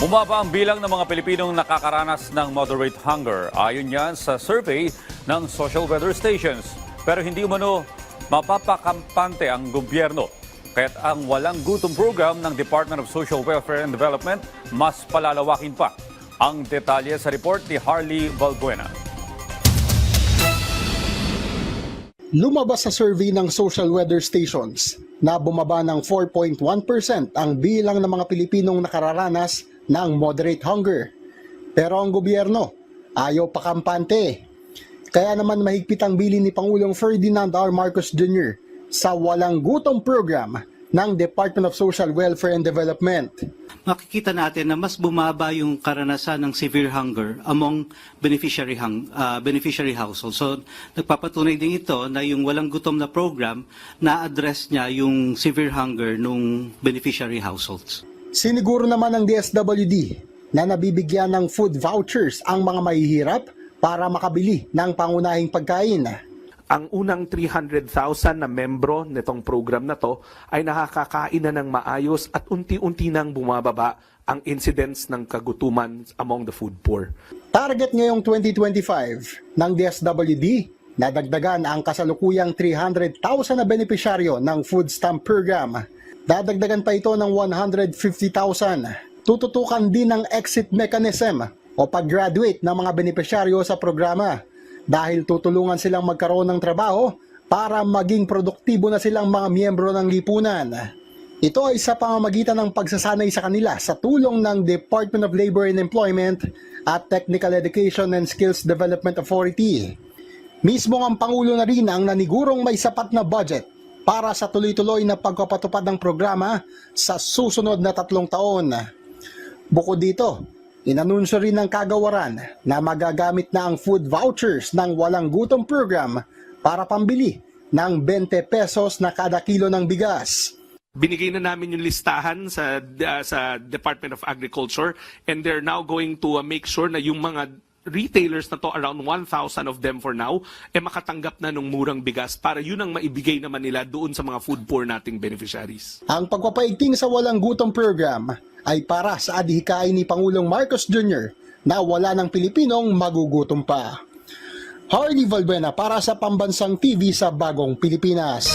Bumaba ang bilang ng mga Pilipinong nakakaranas ng moderate hunger. Ayon yan sa survey ng social weather stations. Pero hindi umano mapapakampante ang gobyerno. Kaya't ang walang gutom program ng Department of Social Welfare and Development mas palalawakin pa. Ang detalye sa report ni Harley Balbuena. Lumabas sa survey ng social weather stations na bumaba ng 4.1% ang bilang ng mga Pilipinong nakararanas ng moderate hunger. Pero ang gobyerno ayaw pakampante. Kaya naman mahigpit ang bilin ni Pangulong Ferdinand R. Marcos Jr. sa walang gutom program ng Department of Social Welfare and Development. Makikita natin na mas bumaba yung karanasan ng severe hunger among beneficiary households. So nagpapatunay din ito na yung walang gutom na program na-address niya yung severe hunger ng beneficiary households. Siniguro naman ng DSWD na nabibigyan ng food vouchers ang mga mahihirap para makabili ng pangunahing pagkain. Ang unang 300,000 na membro nitong program na to ay nakakakain na ng maayos at unti-unti nang bumababa ang incidence ng kagutuman among the food poor. Target ngayong 2025 ng DSWD na dagdagan ang kasalukuyang 300,000 na benepisyaryo ng food stamp program. Dadagdagan pa ito ng 150,000. Tututukan din ng exit mechanism o pag-graduate ng mga benepisyaryo sa programa dahil tutulungan silang magkaroon ng trabaho para maging produktibo na silang mga miyembro ng lipunan. Ito ay sa pamamagitan ng pagsasanay sa kanila sa tulong ng Department of Labor and Employment at Technical Education and Skills Development Authority. Mismo ang Pangulo na rin ang nanigurong may sapat na budget para sa tuloy-tuloy na pagpapatupad ng programa sa susunod na 3 taon. Bukod dito, inanunsyo rin ng kagawaran na magagamit na ang food vouchers ng walang gutom program para pambili ng 20 pesos na kada kilo ng bigas. Binigay na namin yung listahan sa Department of Agriculture and they're now going to make sure na yung mga retailers na to, around 1,000 of them for now, makatanggap na ng murang bigas para yun ang maibigay naman nila doon sa mga food poor nating beneficiaries. Ang pagpapaigting sa walang gutom program ay para sa adhikain ni Pangulong Marcos Jr. na wala ng Pilipinong magugutom pa. Harley Balbuena para sa Pambansang TV sa Bagong Pilipinas.